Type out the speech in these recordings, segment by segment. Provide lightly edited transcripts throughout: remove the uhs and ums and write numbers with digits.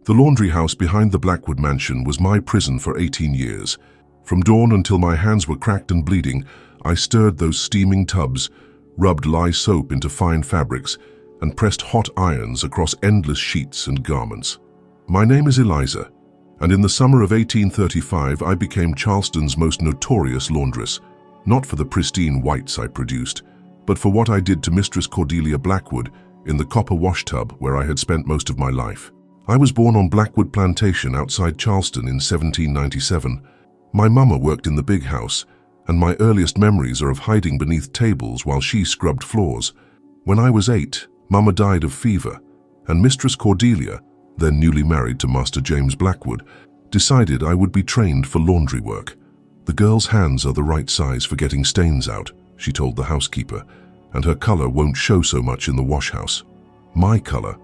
The laundry house behind the Blackwood mansion was my prison for 18 years. From dawn until my hands were cracked and bleeding, I stirred those steaming tubs, rubbed lye soap into fine fabrics, and pressed hot irons across endless sheets and garments. My name is Eliza, and in the summer of 1835 I became Charleston's most notorious laundress, not for the pristine whites I produced, but for what I did to Mistress Cordelia Blackwood in the copper wash tub where I had spent most of my life. I was born on Blackwood Plantation outside Charleston in 1797. My mama worked in the big house, and my earliest memories are of hiding beneath tables while she scrubbed floors. When I was 8, Mama died of fever, and Mistress Cordelia, then newly married to Master James Blackwood, decided I would be trained for laundry work. "The girl's hands are the right size for getting stains out," she told the housekeeper, "and her color won't show so much in the wash house." My color?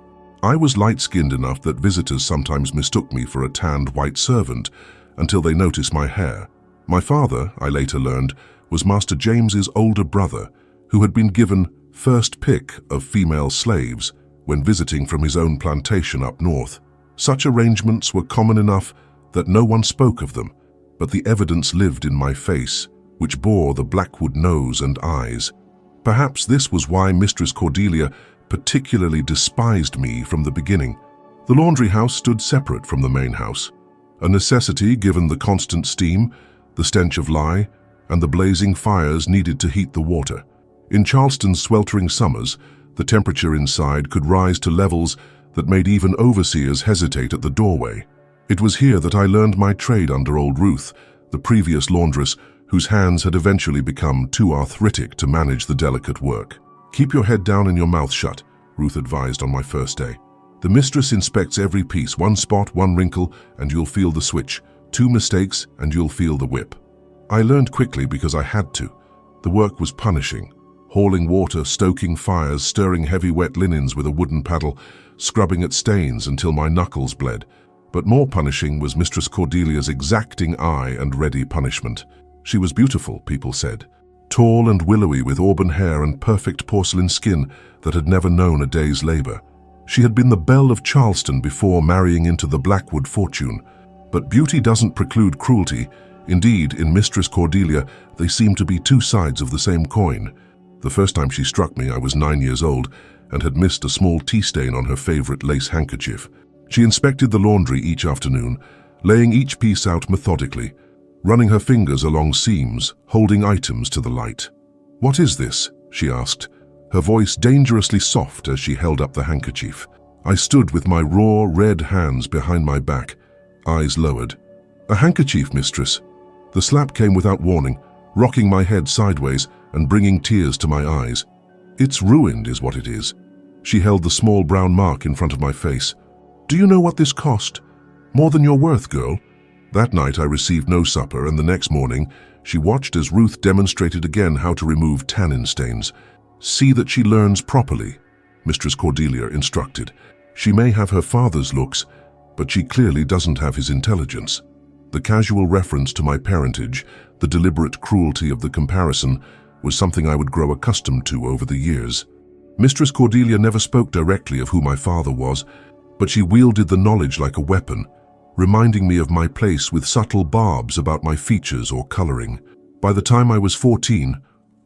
I was light-skinned enough that visitors sometimes mistook me for a tanned white servant until they noticed my hair. My father, I later learned, was Master James's older brother, who had been given first pick of female slaves when visiting from his own plantation up north. Such arrangements were common enough that no one spoke of them, but the evidence lived in my face, which bore the Blackwood nose and eyes. Perhaps this was why Mistress Cordelia particularly despised me from the beginning. The laundry house stood separate from the main house, a necessity given the constant steam, the stench of lye, and the blazing fires needed to heat the water. In Charleston's sweltering summers, the temperature inside could rise to levels that made even overseers hesitate at the doorway. It was here that I learned my trade under old Ruth, the previous laundress whose hands had eventually become too arthritic to manage the delicate work. "Keep your head down and your mouth shut," Ruth advised on my first day. "The mistress inspects every piece, one spot, one wrinkle, and you'll feel the switch. 2 mistakes, and you'll feel the whip." I learned quickly because I had to. The work was punishing. Hauling water, stoking fires, stirring heavy wet linens with a wooden paddle, scrubbing at stains until my knuckles bled. But more punishing was Mistress Cordelia's exacting eye and ready punishment. She was beautiful, people said, tall and willowy with auburn hair and perfect porcelain skin that had never known a day's labor. She had been the belle of Charleston before marrying into the Blackwood fortune. But beauty doesn't preclude cruelty. Indeed, in Mistress Cordelia, they seemed to be two sides of the same coin. The first time she struck me, I was 9 years old and had missed a small tea stain on her favorite lace handkerchief. She inspected the laundry each afternoon, laying each piece out methodically, running her fingers along seams, holding items to the light. "What is this?" she asked, her voice dangerously soft as she held up the handkerchief. I stood with my raw, red hands behind my back, eyes lowered. "A handkerchief, mistress." The slap came without warning, rocking my head sideways and bringing tears to my eyes. "It's ruined, is what it is." She held the small brown mark in front of my face. "Do you know what this cost? More than you're worth, girl." That night I received no supper, and the next morning she watched as Ruth demonstrated again how to remove tannin stains. "See that she learns properly," Mistress Cordelia instructed. "She may have her father's looks, but she clearly doesn't have his intelligence." The casual reference to my parentage, the deliberate cruelty of the comparison, was something I would grow accustomed to over the years. Mistress Cordelia never spoke directly of who my father was, but she wielded the knowledge like a weapon, reminding me of my place with subtle barbs about my features or coloring. By the time I was 14,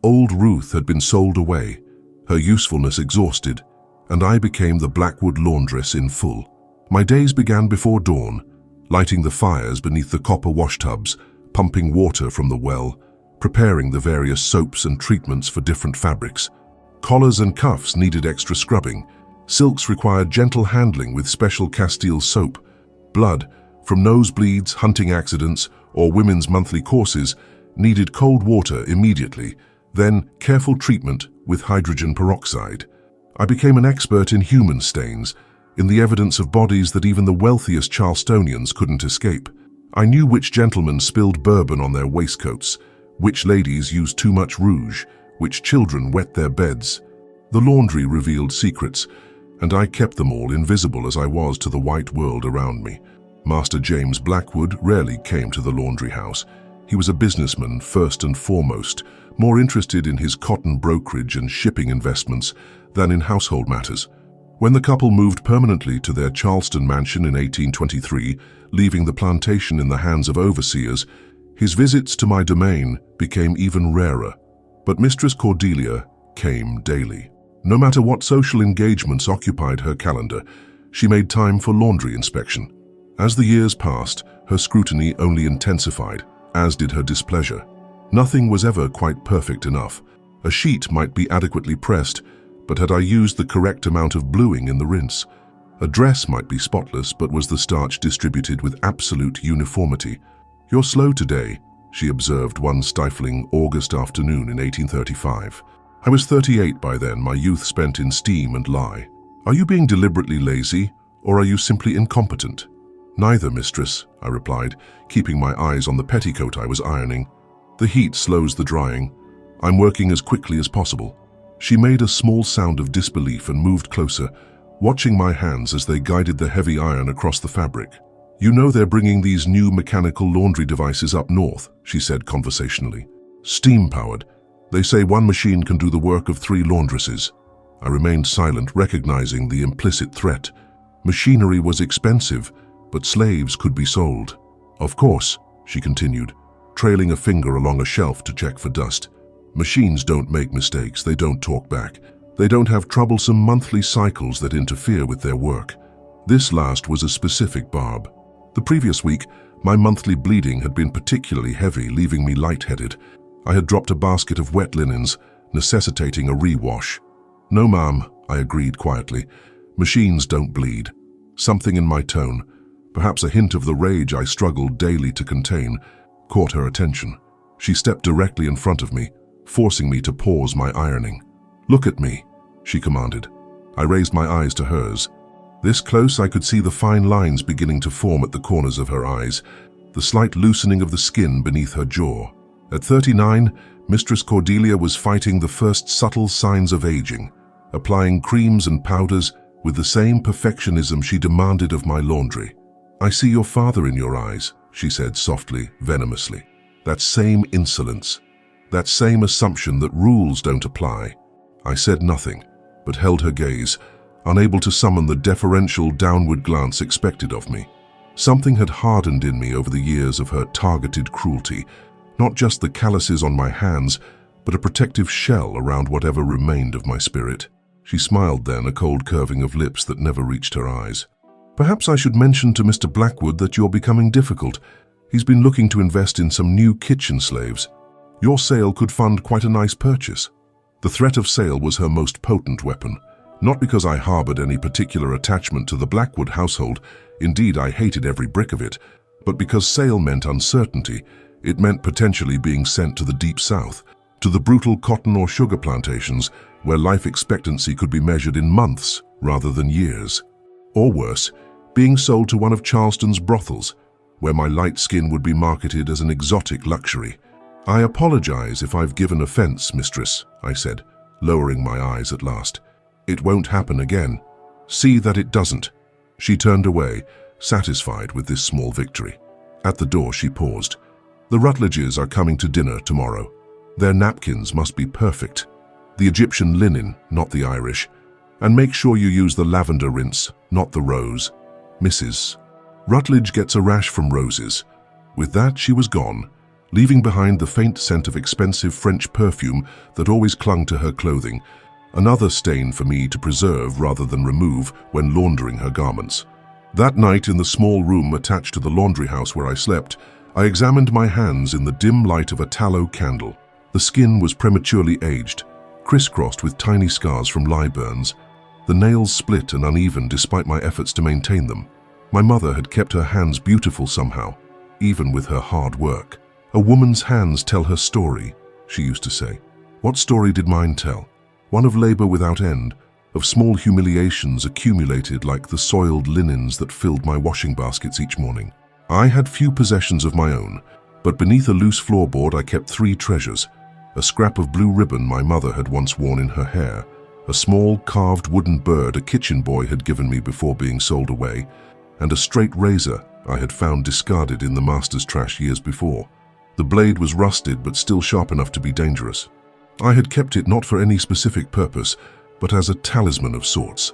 old Ruth had been sold away, her usefulness exhausted, and I became the Blackwood laundress in full. My days began before dawn, lighting the fires beneath the copper wash tubs, pumping water from the well, preparing the various soaps and treatments for different fabrics. Collars and cuffs needed extra scrubbing. Silks required gentle handling with special Castile soap. Blood, from nosebleeds, hunting accidents, or women's monthly courses, needed cold water immediately, then careful treatment with hydrogen peroxide. I became an expert in human stains, in the evidence of bodies that even the wealthiest Charlestonians couldn't escape. I knew which gentlemen spilled bourbon on their waistcoats, which ladies used too much rouge, which children wet their beds. The laundry revealed secrets, and I kept them all invisible as I was to the white world around me. Master James Blackwood rarely came to the laundry house. He was a businessman first and foremost, more interested in his cotton brokerage and shipping investments than in household matters. When the couple moved permanently to their Charleston mansion in 1823, leaving the plantation in the hands of overseers, his visits to my domain became even rarer. But Mistress Cordelia came daily. No matter what social engagements occupied her calendar, she made time for laundry inspection. As the years passed, her scrutiny only intensified, as did her displeasure. Nothing was ever quite perfect enough. A sheet might be adequately pressed, but had I used the correct amount of bluing in the rinse? A dress might be spotless, but was the starch distributed with absolute uniformity? "You're slow today," she observed one stifling August afternoon in 1835. I was 38 by then, my youth spent in steam and lie. "Are you being deliberately lazy, or are you simply incompetent?" "Neither, mistress," I replied, keeping my eyes on the petticoat I was ironing. "The heat slows the drying. I'm working as quickly as possible." She made a small sound of disbelief and moved closer, watching my hands as they guided the heavy iron across the fabric. "You know they're bringing these new mechanical laundry devices up north," she said conversationally. "Steam-powered. They say one machine can do the work of 3 laundresses." I remained silent, recognizing the implicit threat. Machinery was expensive, but slaves could be sold. "Of course," she continued, trailing a finger along a shelf to check for dust. "Machines don't make mistakes, they don't talk back. They don't have troublesome monthly cycles that interfere with their work." This last was a specific barb. The previous week, my monthly bleeding had been particularly heavy, leaving me lightheaded. I had dropped a basket of wet linens, necessitating a rewash. "No, ma'am," I agreed quietly. "Machines don't bleed." Something in my tone, perhaps a hint of the rage I struggled daily to contain, caught her attention. She stepped directly in front of me, forcing me to pause my ironing. "Look at me," she commanded. I raised my eyes to hers. This close, I could see the fine lines beginning to form at the corners of her eyes, the slight loosening of the skin beneath her jaw. At 39, Mistress Cordelia was fighting the first subtle signs of aging, applying creams and powders with the same perfectionism she demanded of my laundry. "I see your father in your eyes," she said softly, venomously. "That same insolence, that same assumption that rules don't apply." I said nothing, but held her gaze, unable to summon the deferential downward glance expected of me. Something had hardened in me over the years of her targeted cruelty, not just the calluses on my hands, but a protective shell around whatever remained of my spirit. She smiled then, a cold curving of lips that never reached her eyes. "Perhaps I should mention to Mr. Blackwood that you're becoming difficult. He's been looking to invest in some new kitchen slaves. Your sale could fund quite a nice purchase." The threat of sale was her most potent weapon. Not because I harbored any particular attachment to the Blackwood household, indeed I hated every brick of it, but because sale meant uncertainty. It meant potentially being sent to the deep south, to the brutal cotton or sugar plantations where life expectancy could be measured in months rather than years. Or worse, being sold to one of Charleston's brothels, where my light skin would be marketed as an exotic luxury. "I apologize if I've given offense, mistress," I said, lowering my eyes at last. "It won't happen again. See that it doesn't." She turned away, satisfied with this small victory. At the door she paused. "The Rutledges are coming to dinner tomorrow. Their napkins must be perfect. The Egyptian linen, not the Irish. And make sure you use the lavender rinse, not the rose. Mrs. Rutledge gets a rash from roses." With that, she was gone, leaving behind the faint scent of expensive French perfume that always clung to her clothing, another stain for me to preserve rather than remove when laundering her garments. That night, in the small room attached to the laundry house where I slept, I examined my hands in the dim light of a tallow candle. The skin was prematurely aged, crisscrossed with tiny scars from lye burns. The nails split and uneven despite my efforts to maintain them. My mother had kept her hands beautiful somehow, even with her hard work. "A woman's hands tell her story," she used to say. What story did mine tell? One of labor without end, of small humiliations accumulated like the soiled linens that filled my washing baskets each morning. I had few possessions of my own, but beneath a loose floorboard I kept 3 treasures: a scrap of blue ribbon my mother had once worn in her hair, a small carved wooden bird a kitchen boy had given me before being sold away, and a straight razor I had found discarded in the master's trash years before. The blade was rusted but still sharp enough to be dangerous. I had kept it not for any specific purpose, but as a talisman of sorts,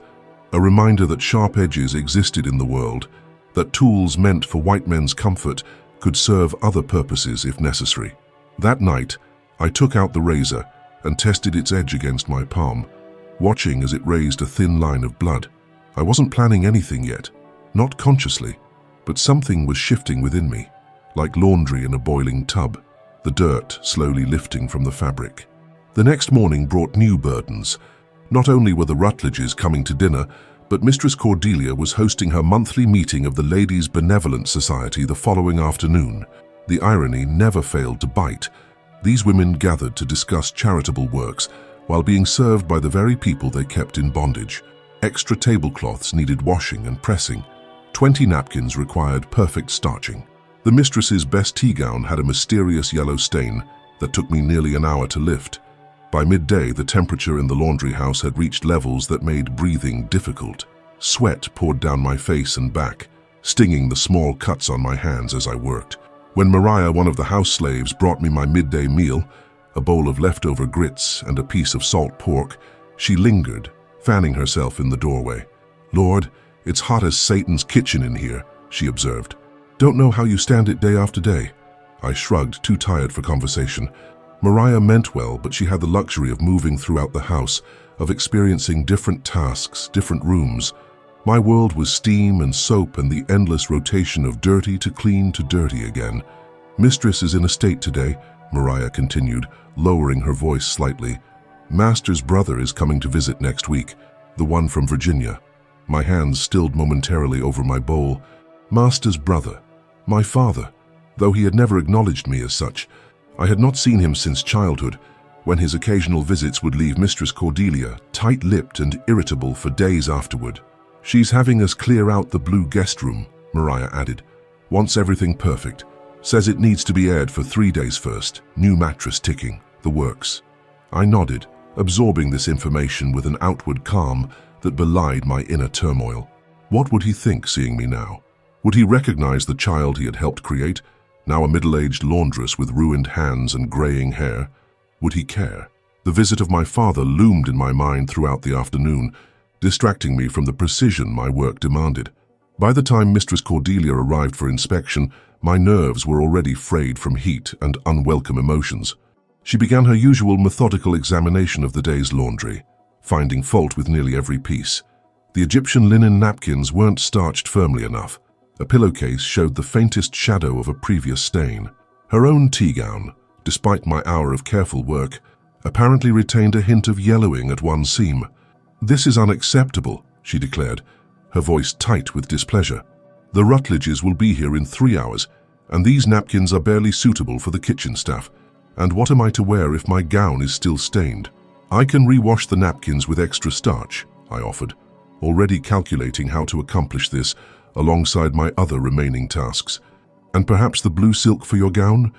a reminder that sharp edges existed in the world, that tools meant for white men's comfort could serve other purposes if necessary. That night, I took out the razor and tested its edge against my palm, watching as it raised a thin line of blood. I wasn't planning anything yet, not consciously, but something was shifting within me, like laundry in a boiling tub, the dirt slowly lifting from the fabric. The next morning brought new burdens. Not only were the Rutledges coming to dinner, but Mistress Cordelia was hosting her monthly meeting of the Ladies' Benevolent Society the following afternoon. The irony never failed to bite. These women gathered to discuss charitable works while being served by the very people they kept in bondage. Extra tablecloths needed washing and pressing. 20 napkins required perfect starching. The mistress's best tea gown had a mysterious yellow stain that took me nearly an hour to lift. By midday, the temperature in the laundry house had reached levels that made breathing difficult. Sweat poured down my face and back, stinging the small cuts on my hands as I worked. When Mariah, one of the house slaves, brought me my midday meal, a bowl of leftover grits and a piece of salt pork, she lingered, fanning herself in the doorway. "Lord, it's hot as Satan's kitchen in here," she observed. "Don't know how you stand it day after day." I shrugged, too tired for conversation. Mariah meant well, but she had the luxury of moving throughout the house, of experiencing different tasks, different rooms. My world was steam and soap and the endless rotation of dirty to clean to dirty again. "Mistress is in a state today," Mariah continued, lowering her voice slightly. "Master's brother is coming to visit next week, the one from Virginia." My hands stilled momentarily over my bowl. Master's brother, my father, though he had never acknowledged me as such. I had not seen him since childhood, when his occasional visits would leave Mistress Cordelia tight-lipped and irritable for days afterward. "She's having us clear out the blue guest room," Mariah added. "Wants everything perfect. Says it needs to be aired for 3 days first. New mattress ticking. The works." I nodded, absorbing this information with an outward calm that belied my inner turmoil. What would he think seeing me now? Would he recognize the child he had helped create, now a middle-aged laundress with ruined hands and graying hair? Would he care? The visit of my father loomed in my mind throughout the afternoon, distracting me from the precision my work demanded. By the time Mistress Cordelia arrived for inspection, my nerves were already frayed from heat and unwelcome emotions. She began her usual methodical examination of the day's laundry, finding fault with nearly every piece. The Egyptian linen napkins weren't starched firmly enough. A pillowcase showed the faintest shadow of a previous stain. Her own tea gown, despite my hour of careful work, apparently retained a hint of yellowing at one seam. "This is unacceptable," she declared, her voice tight with displeasure. "The Rutledges will be here in 3 hours, and these napkins are barely suitable for the kitchen staff. And what am I to wear if my gown is still stained?" "I can rewash the napkins with extra starch," I offered, already calculating how to accomplish this alongside my other remaining tasks. "And perhaps the blue silk for your gown?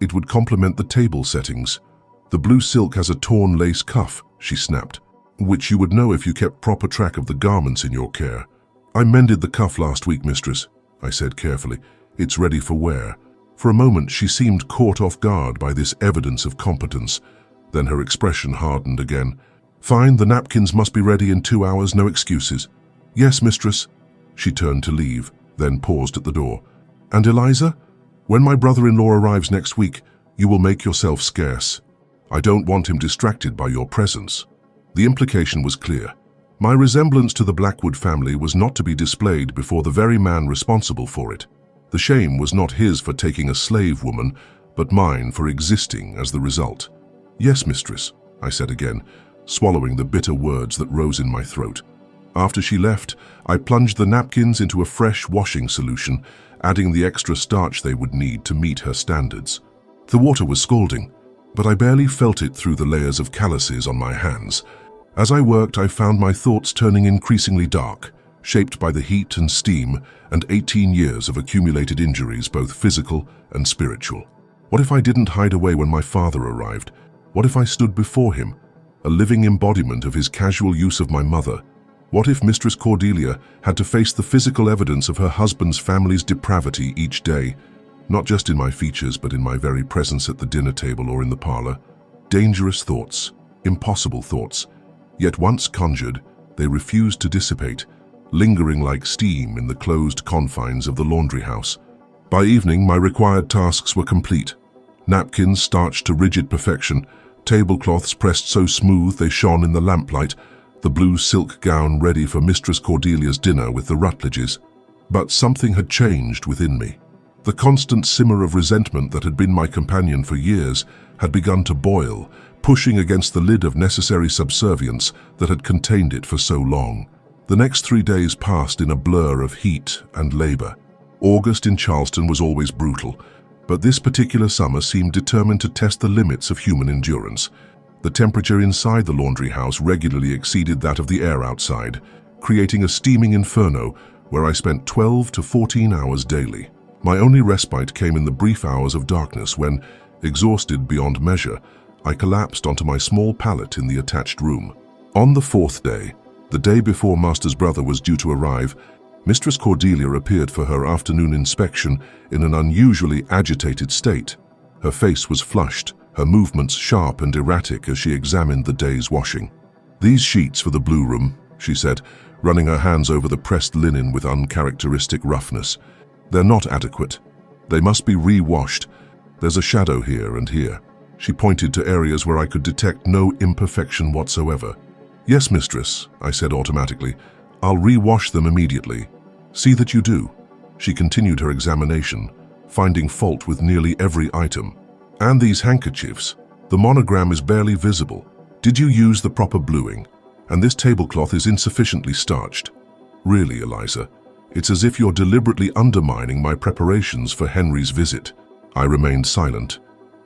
It would complement the table settings." "The blue silk has a torn lace cuff," she snapped, "which you would know if you kept proper track of the garments in your care." "I mended the cuff last week, mistress," I said carefully. "It's ready for wear." For a moment, she seemed caught off guard by this evidence of competence. Then her expression hardened again. "Fine, the napkins must be ready in 2 hours, no excuses." "Yes, mistress." She turned to leave, then paused at the door. "And Eliza? When my brother-in-law arrives next week, you will make yourself scarce. I don't want him distracted by your presence." The implication was clear. My resemblance to the Blackwood family was not to be displayed before the very man responsible for it. The shame was not his for taking a slave woman, but mine for existing as the result. "Yes, mistress," I said again, swallowing the bitter words that rose in my throat. After she left, I plunged the napkins into a fresh washing solution, adding the extra starch they would need to meet her standards. The water was scalding, but I barely felt it through the layers of calluses on my hands. As I worked, I found my thoughts turning increasingly dark, shaped by the heat and steam and 18 years of accumulated injuries, both physical and spiritual. What if I didn't hide away when my father arrived? What if I stood before him, a living embodiment of his casual use of my mother? What if Mistress Cordelia had to face the physical evidence of her husband's family's depravity each day, not just in my features, but in my very presence at the dinner table or in the parlor? Dangerous thoughts, impossible thoughts, yet once conjured, they refused to dissipate, lingering like steam in the closed confines of the laundry house. By evening, my required tasks were complete. Napkins starched to rigid perfection, tablecloths pressed so smooth they shone in the lamplight, the blue silk gown ready for Mistress Cordelia's dinner with the Rutledges. But something had changed within me. The constant simmer of resentment that had been my companion for years had begun to boil, pushing against the lid of necessary subservience that had contained it for so long. The next 3 days passed in a blur of heat and labor. August in Charleston was always brutal, but this particular summer seemed determined to test the limits of human endurance. The temperature inside the laundry house regularly exceeded that of the air outside, creating a steaming inferno where I spent 12 to 14 hours daily. My only respite came in the brief hours of darkness when, exhausted beyond measure, I collapsed onto my small pallet in the attached room. On the 4th day, the day before Master's brother was due to arrive, Mistress Cordelia appeared for her afternoon inspection in an unusually agitated state. Her face was flushed, her movements sharp and erratic as she examined the day's washing. "These sheets for the blue room," she said, running her hands over the pressed linen with uncharacteristic roughness. "They're not adequate. They must be re-washed. There's a shadow here and here." She pointed to areas where I could detect no imperfection whatsoever. "Yes, mistress," I said automatically. "I'll re-wash them immediately. See that you do." She continued her examination, finding fault with nearly every item. "And these handkerchiefs. The monogram is barely visible. Did you use the proper bluing? And this tablecloth is insufficiently starched. Really, Eliza, it's as if you're deliberately undermining my preparations for Henry's visit." I remained silent,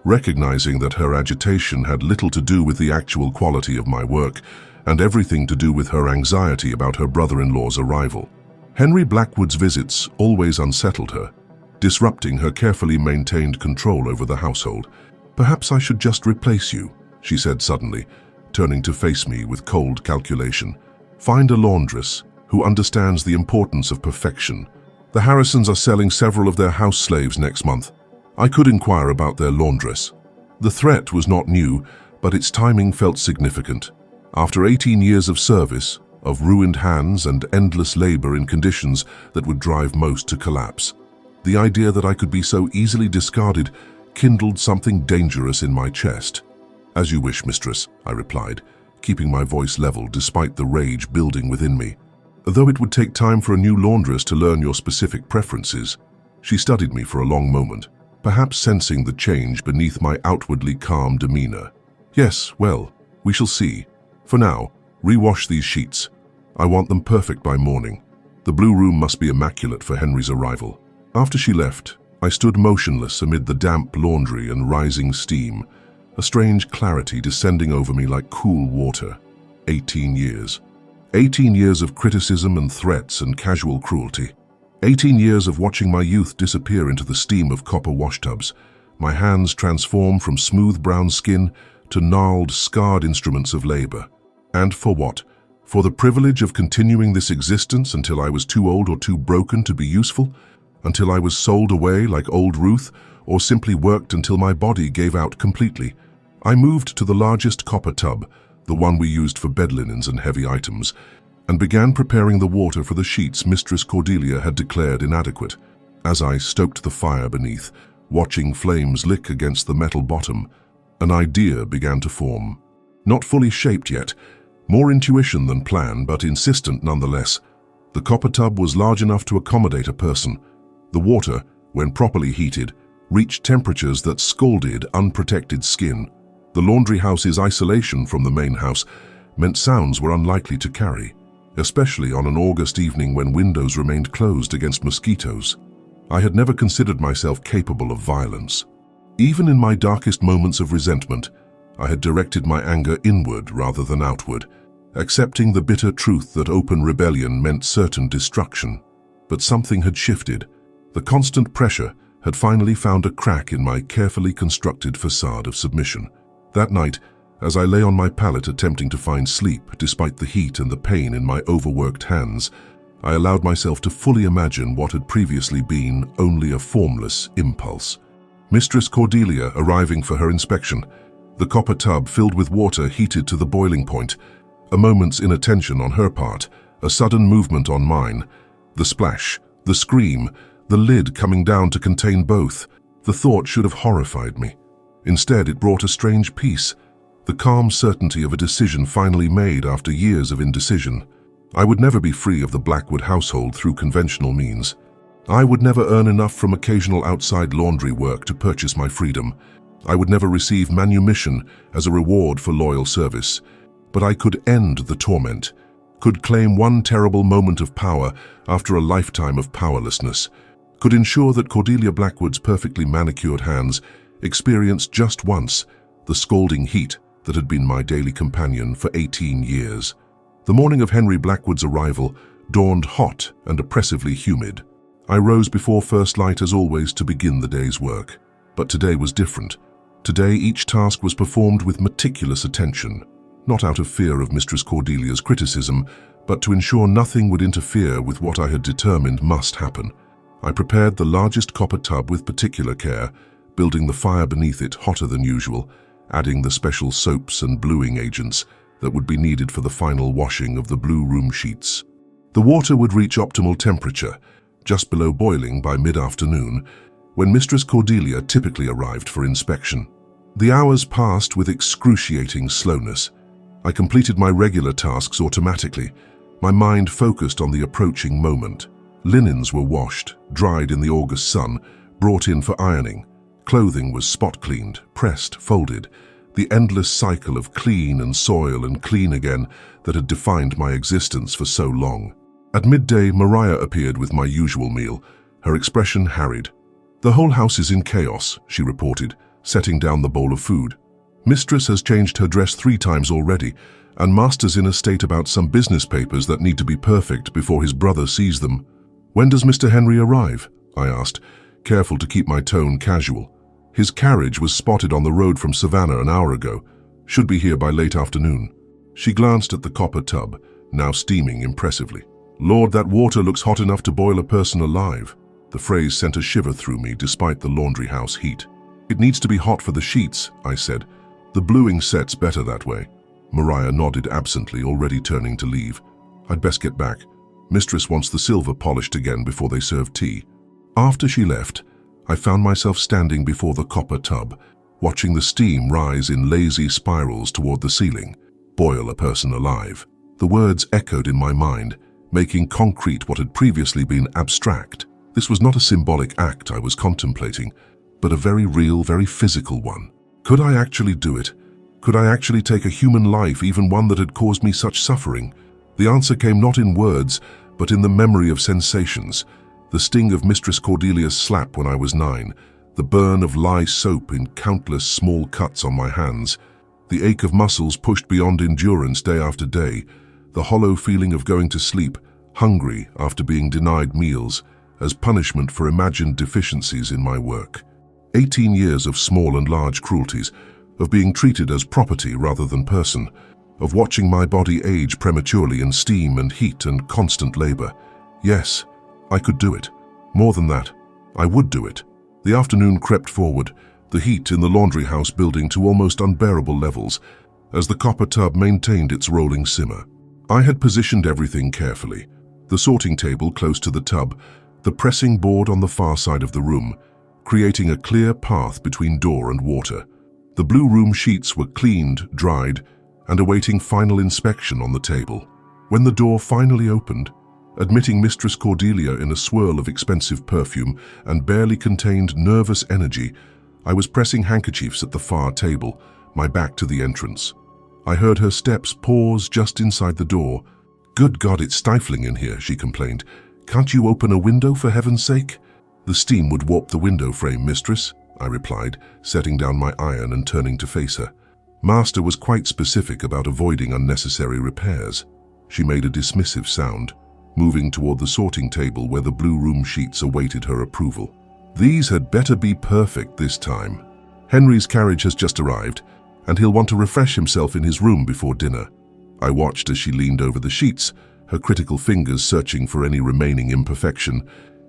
recognizing that her agitation had little to do with the actual quality of my work and everything to do with her anxiety about her brother-in-law's arrival. Henry Blackwood's visits always unsettled her, disrupting her carefully maintained control over the household. "Perhaps I should just replace you," she said suddenly, turning to face me with cold calculation. "Find a laundress who understands the importance of perfection. The Harrisons are selling several of their house slaves next month. I could inquire about their laundress." The threat was not new, but its timing felt significant. After 18 years of service, of ruined hands and endless labor in conditions that would drive most to collapse, the idea that I could be so easily discarded kindled something dangerous in my chest. "As you wish, mistress," I replied, keeping my voice level despite the rage building within me. "Though it would take time for a new laundress to learn your specific preferences." She studied me for a long moment, perhaps sensing the change beneath my outwardly calm demeanor. "Yes, well, we shall see. For now, rewash these sheets. I want them perfect by morning. The blue room must be immaculate for Henry's arrival." After she left, I stood motionless amid the damp laundry and rising steam, a strange clarity descending over me like cool water. 18 years. 18 years of criticism and threats and casual cruelty. 18 years of watching my youth disappear into the steam of copper washtubs, my hands transformed from smooth brown skin to gnarled, scarred instruments of labor. And for what? For the privilege of continuing this existence until I was too old or too broken to be useful? Until I was sold away like old Ruth, or simply worked until my body gave out completely? I moved to the largest copper tub, the one we used for bed linens and heavy items, and began preparing the water for the sheets Mistress Cordelia had declared inadequate. As I stoked the fire beneath, watching flames lick against the metal bottom, an idea began to form. Not fully shaped yet, more intuition than plan, but insistent nonetheless. The copper tub was large enough to accommodate a person. The water, when properly heated, reached temperatures that scalded unprotected skin. The laundry house's isolation from the main house meant sounds were unlikely to carry, especially on an August evening when windows remained closed against mosquitoes. I had never considered myself capable of violence. Even in my darkest moments of resentment, I had directed my anger inward rather than outward, accepting the bitter truth that open rebellion meant certain destruction. But something had shifted. The constant pressure had finally found a crack in my carefully constructed facade of submission. That night, as I lay on my pallet attempting to find sleep despite the heat and the pain in my overworked hands, I allowed myself to fully imagine what had previously been only a formless impulse. Mistress Cordelia arriving for her inspection, the copper tub filled with water heated to the boiling point, A moment's inattention on her part, a sudden movement on mine. The splash, the scream, the lid coming down to contain both. The thought should have horrified me. Instead, it brought a strange peace, the calm certainty of a decision finally made after years of indecision. I would never be free of the Blackwood household through conventional means. I would never earn enough from occasional outside laundry work to purchase my freedom. I would never receive manumission as a reward for loyal service. But I could end the torment, could claim one terrible moment of power after a lifetime of powerlessness, could ensure that Cordelia Blackwood's perfectly manicured hands experienced just once the scalding heat that had been my daily companion for 18 years. The morning of Henry Blackwood's arrival dawned hot and oppressively humid. I rose before first light as always to begin the day's work. But today was different. Today each task was performed with meticulous attention, not out of fear of Mistress Cordelia's criticism, but to ensure nothing would interfere with what I had determined must happen. I prepared the largest copper tub with particular care, building the fire beneath it hotter than usual, adding the special soaps and bluing agents that would be needed for the final washing of the blue room sheets. The water would reach optimal temperature, just below boiling by mid-afternoon, when Mistress Cordelia typically arrived for inspection. The hours passed with excruciating slowness. I completed my regular tasks automatically, my mind focused on the approaching moment. Linens were washed, dried in the August sun, brought in for ironing. Clothing was spot-cleaned, pressed, folded, the endless cycle of clean and soil and clean again that had defined my existence for so long. At midday, Mariah appeared with my usual meal, her expression harried. "The whole house is in chaos," she reported, setting down the bowl of food. "Mistress has changed her dress 3 times already, and Master's in a state about some business papers that need to be perfect before his brother sees them." "When does Mr. Henry arrive?" I asked, careful to keep my tone casual. "His carriage was spotted on the road from Savannah an hour ago. Should be here by late afternoon." She glanced at the copper tub, now steaming impressively. "Lord, that water looks hot enough to boil a person alive." The phrase sent a shiver through me despite the laundry house heat. "It needs to be hot for the sheets," I said. "The bluing sets better that way." Mariah nodded absently, already turning to leave. "I'd best get back. Mistress wants the silver polished again before they serve tea." After she left, I found myself standing before the copper tub, watching the steam rise in lazy spirals toward the ceiling. "Boil a person alive." The words echoed in my mind, making concrete what had previously been abstract. This was not a symbolic act I was contemplating, but a very real, very physical one. Could I actually do it? Could I actually take a human life, even one that had caused me such suffering? The answer came not in words, but in the memory of sensations. The sting of Mistress Cordelia's slap when I was 9, the burn of lye soap in countless small cuts on my hands, the ache of muscles pushed beyond endurance day after day, the hollow feeling of going to sleep, hungry after being denied meals, as punishment for imagined deficiencies in my work. 18 years of small and large cruelties, of being treated as property rather than person, of watching my body age prematurely in steam and heat and constant labor. Yes, I could do it. More than that, I would do it. The afternoon crept forward, the heat in the laundry house building to almost unbearable levels, as the copper tub maintained its rolling simmer. I had positioned everything carefully. The sorting table close to the tub, the pressing board on the far side of the room, creating a clear path between door and water. The blue room sheets were cleaned, dried, and awaiting final inspection on the table. When the door finally opened, admitting Mistress Cordelia in a swirl of expensive perfume and barely contained nervous energy, I was pressing handkerchiefs at the far table, my back to the entrance. I heard her steps pause just inside the door. "Good God, it's stifling in here," she complained. "Can't you open a window, for heaven's sake?" "The steam would warp the window frame, Mistress," I replied, setting down my iron and turning to face her. Master was quite specific about avoiding unnecessary repairs. She made a dismissive sound, moving toward the sorting table where the blue room sheets awaited her approval. "These had better be perfect this time. Henry's carriage has just arrived, and he'll want to refresh himself in his room before dinner." I watched as she leaned over the sheets, her critical fingers searching for any remaining imperfection,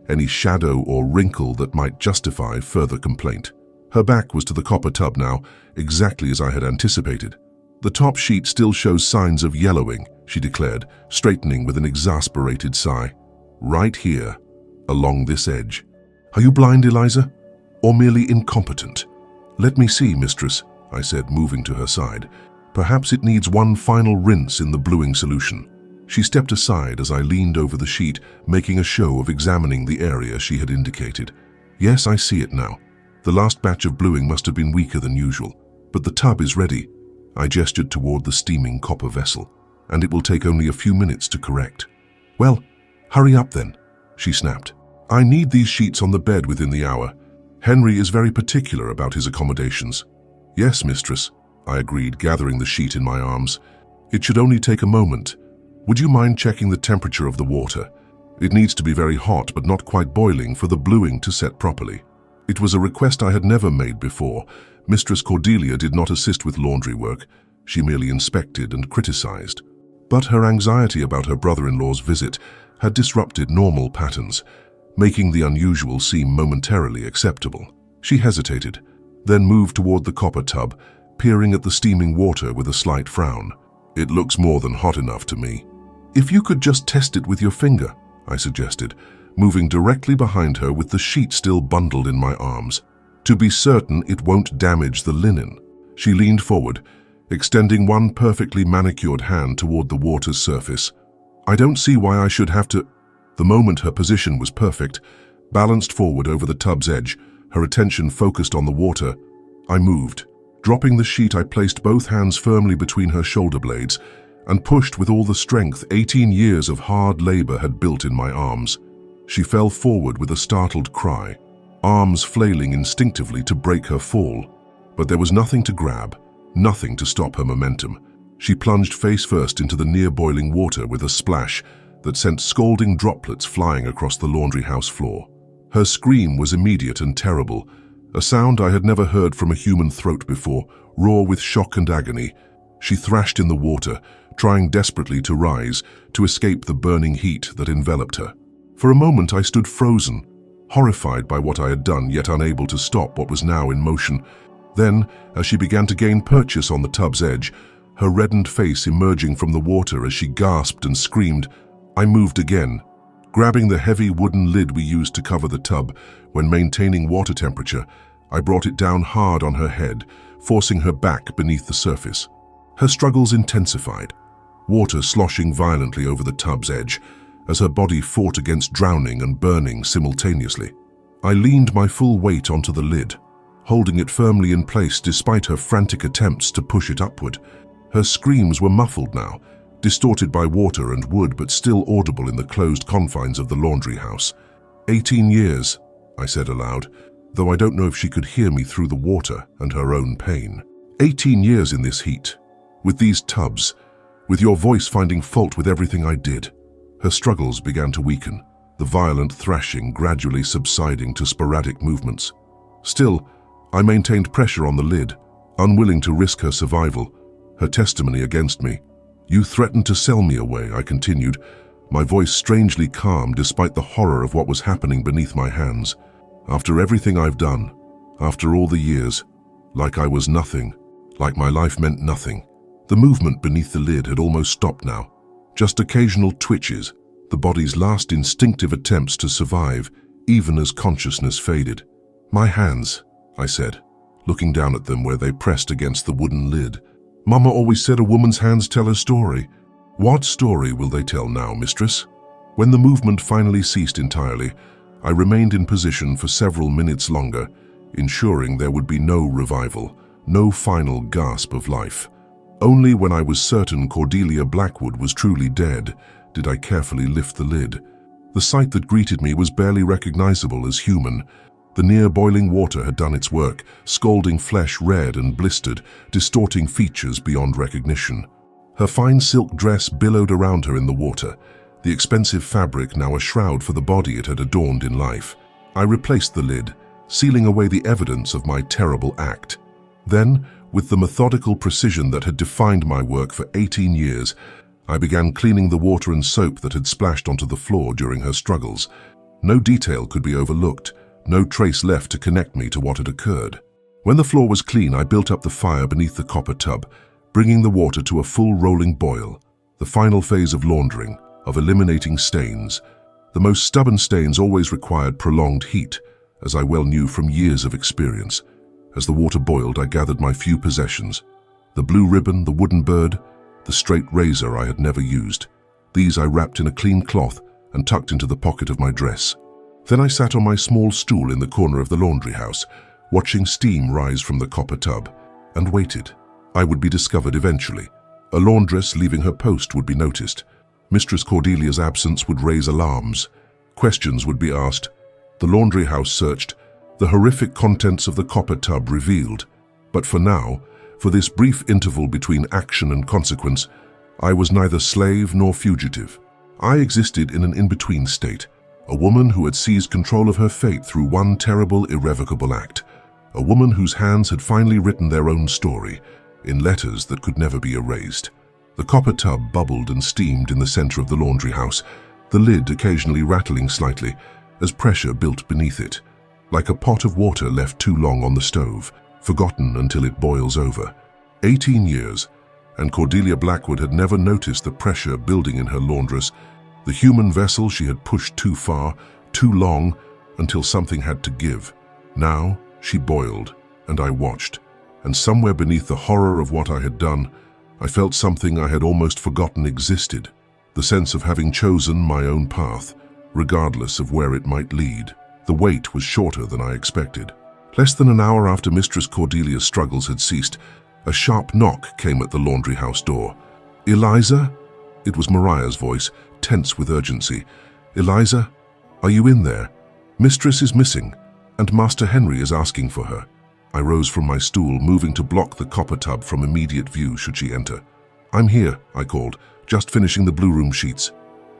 any shadow or wrinkle that might justify further complaint. Her back was to the copper tub now, exactly as I had anticipated. The top sheet still shows signs of yellowing, she declared, straightening with an exasperated sigh. Right here, along this edge. Are you blind, Eliza? Or merely incompetent? Let me see, Mistress, I said, moving to her side. Perhaps it needs one final rinse in the bluing solution. She stepped aside as I leaned over the sheet, making a show of examining the area she had indicated. Yes, I see it now. The last batch of bluing must have been weaker than usual, but the tub is ready. I gestured toward the steaming copper vessel, and it will take only a few minutes to correct. Well, hurry up then, she snapped. I need these sheets on the bed within the hour. Henry is very particular about his accommodations. Yes, Mistress, I agreed, gathering the sheet in my arms. It should only take a moment. Would you mind checking the temperature of the water? It needs to be very hot but not quite boiling for the bluing to set properly. It was a request I had never made before. Mistress Cordelia did not assist with laundry work. She merely inspected and criticized. But her anxiety about her brother-in-law's visit had disrupted normal patterns, making the unusual seem momentarily acceptable. She hesitated, then moved toward the copper tub, peering at the steaming water with a slight frown. It looks more than hot enough to me. If you could just test it with your finger, I suggested, moving directly behind her with the sheet still bundled in my arms. To be certain it won't damage the linen. She leaned forward, extending one perfectly manicured hand toward the water's surface. I don't see why I should have to... The moment her position was perfect, balanced forward over the tub's edge, her attention focused on the water, I moved. Dropping the sheet, I placed both hands firmly between her shoulder blades and pushed with all the strength 18 years of hard labor had built in my arms. She fell forward with a startled cry, arms flailing instinctively to break her fall. But there was nothing to grab, nothing to stop her momentum. She plunged face first into the near-boiling water with a splash that sent scalding droplets flying across the laundry house floor. Her scream was immediate and terrible, a sound I had never heard from a human throat before, raw with shock and agony. She thrashed in the water, trying desperately to rise, to escape the burning heat that enveloped her. For a moment I stood frozen, horrified by what I had done, yet unable to stop what was now in motion. Then, as she began to gain purchase on the tub's edge, her reddened face emerging from the water as she gasped and screamed, I moved again. Grabbing the heavy wooden lid we used to cover the tub when maintaining water temperature, I brought it down hard on her head, forcing her back beneath the surface. Her struggles intensified, water sloshing violently over the tub's edge as her body fought against drowning and burning simultaneously. I leaned my full weight onto the lid, holding it firmly in place despite her frantic attempts to push it upward. Her screams were muffled now, distorted by water and wood but still audible in the closed confines of the laundry house. 18 years, I said aloud, though I don't know if she could hear me through the water and her own pain. 18 years in this heat, with these tubs, with your voice finding fault with everything I did. Her struggles began to weaken, the violent thrashing gradually subsiding to sporadic movements. Still, I maintained pressure on the lid, unwilling to risk her survival, her testimony against me. You threatened to sell me away, I continued, my voice strangely calm despite the horror of what was happening beneath my hands. After everything I've done, after all the years, like I was nothing, like my life meant nothing. The movement beneath the lid had almost stopped now. Just occasional twitches, the body's last instinctive attempts to survive, even as consciousness faded. My hands, I said, looking down at them where they pressed against the wooden lid. Mama always said a woman's hands tell a story. What story will they tell now, Mistress? When the movement finally ceased entirely, I remained in position for several minutes longer, ensuring there would be no revival, no final gasp of life. Only when I was certain Cordelia Blackwood was truly dead did I carefully lift the lid. The sight that greeted me was barely recognizable as human. The near-boiling water had done its work, scalding flesh red and blistered, distorting features beyond recognition. Her fine silk dress billowed around her in the water, the expensive fabric now a shroud for the body it had adorned in life. I replaced the lid, sealing away the evidence of my terrible act. Then, with the methodical precision that had defined my work for 18 years, I began cleaning the water and soap that had splashed onto the floor during her struggles. No detail could be overlooked, no trace left to connect me to what had occurred. When the floor was clean, I built up the fire beneath the copper tub, bringing the water to a full rolling boil, the final phase of laundering, of eliminating stains. The most stubborn stains always required prolonged heat, as I well knew from years of experience. As the water boiled, I gathered my few possessions: the blue ribbon, the wooden bird, the straight razor I had never used. These I wrapped in a clean cloth and tucked into the pocket of my dress. Then I sat on my small stool in the corner of the laundry house, watching steam rise from the copper tub, and waited. I would be discovered eventually. A laundress leaving her post would be noticed. Mistress Cordelia's absence would raise alarms. Questions would be asked. The laundry house searched. The horrific contents of the copper tub revealed. But for now, for this brief interval between action and consequence, I was neither slave nor fugitive. I existed in an in-between state, a woman who had seized control of her fate through one terrible, irrevocable act, a woman whose hands had finally written their own story, in letters that could never be erased. The copper tub bubbled and steamed in the center of the laundry house, the lid occasionally rattling slightly as pressure built beneath it, like a pot of water left too long on the stove, forgotten until it boils over. 18 years, and Cordelia Blackwood had never noticed the pressure building in her laundress, the human vessel she had pushed too far, too long, until something had to give. Now she boiled, and I watched, and somewhere beneath the horror of what I had done, I felt something I had almost forgotten existed, the sense of having chosen my own path, regardless of where it might lead. The wait was shorter than I expected. Less than an hour after Mistress Cordelia's struggles had ceased, a sharp knock came at the laundry house door. "Eliza?" It was Mariah's voice, tense with urgency. "Eliza, are you in there? Mistress is missing, and Master Henry is asking for her." I rose from my stool, moving to block the copper tub from immediate view should she enter. "I'm here," I called, "just finishing the blue room sheets."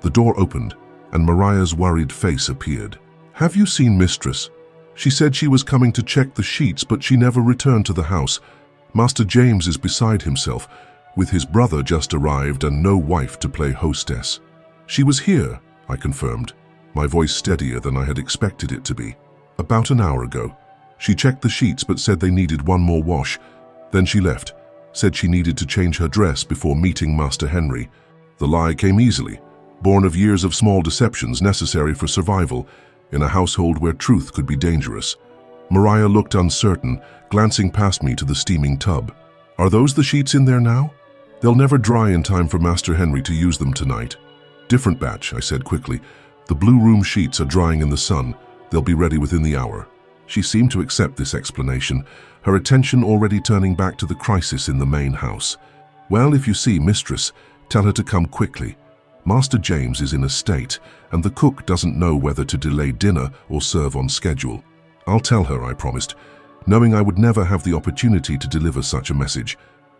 The door opened, and Mariah's worried face appeared. "Have you seen Mistress? She said she was coming to check the sheets, but she never returned to the house. Master James is beside himself, with his brother just arrived and no wife to play hostess." "She was here," I confirmed, my voice steadier than I had expected it to be. "About an hour ago. She checked the sheets but said they needed one more wash. Then she left, said she needed to change her dress before meeting Master Henry." The lie came easily, born of years of small deceptions necessary for survival in a household where truth could be dangerous. Mariah looked uncertain, glancing past me to the steaming tub. "Are those the sheets in there now? They'll never dry in time for Master Henry to use them tonight." "Different batch," I said quickly. "The blue room sheets are drying in the sun. They'll be ready within the hour." She seemed to accept this explanation, her attention already turning back to the crisis in the main house. "Well, if you see Mistress, tell her to come quickly. Master James is in a state, and the cook doesn't know whether to delay dinner or serve on schedule." "I'll tell her," I promised, knowing I would never have the opportunity to deliver such a message.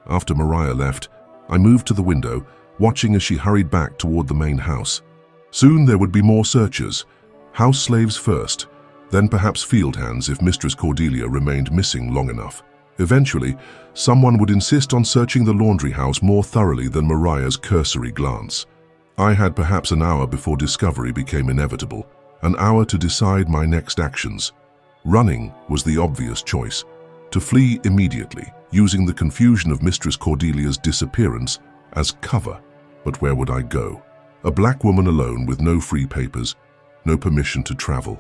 After Mariah left, I moved to the window, watching as she hurried back toward the main house. Soon there would be more searchers, house slaves first, then perhaps field hands if Mistress Cordelia remained missing long enough. Eventually, someone would insist on searching the laundry house more thoroughly than Mariah's cursory glance. I had perhaps an hour before discovery became inevitable, an hour to decide my next actions. Running was the obvious choice, to flee immediately, using the confusion of Mistress Cordelia's disappearance as cover. But where would I go? A black woman alone with no free papers, no permission to travel.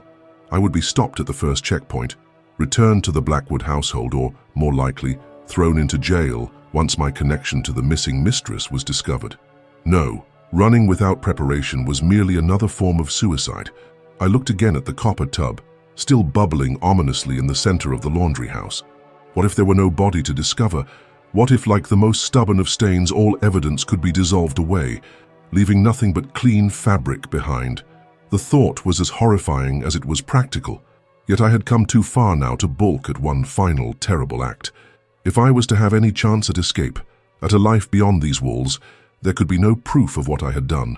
I would be stopped at the first checkpoint, returned to the Blackwood household, or, more likely, thrown into jail once my connection to the missing mistress was discovered. No, running without preparation was merely another form of suicide. I looked again at the copper tub, still bubbling ominously in the center of the laundry house. What if there were no body to discover? What if, like the most stubborn of stains, all evidence could be dissolved away, leaving nothing but clean fabric behind? The thought was as horrifying as it was practical, yet I had come too far now to balk at one final terrible act. If I was to have any chance at escape, at a life beyond these walls, there could be no proof of what I had done.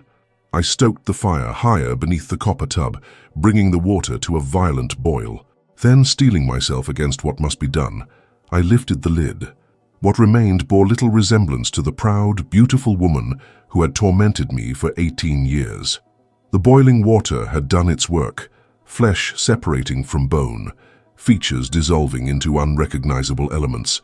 I stoked the fire higher beneath the copper tub, bringing the water to a violent boil. Then, steeling myself against what must be done, I lifted the lid. What remained bore little resemblance to the proud, beautiful woman who had tormented me for 18 years. The boiling water had done its work, flesh separating from bone, features dissolving into unrecognizable elements.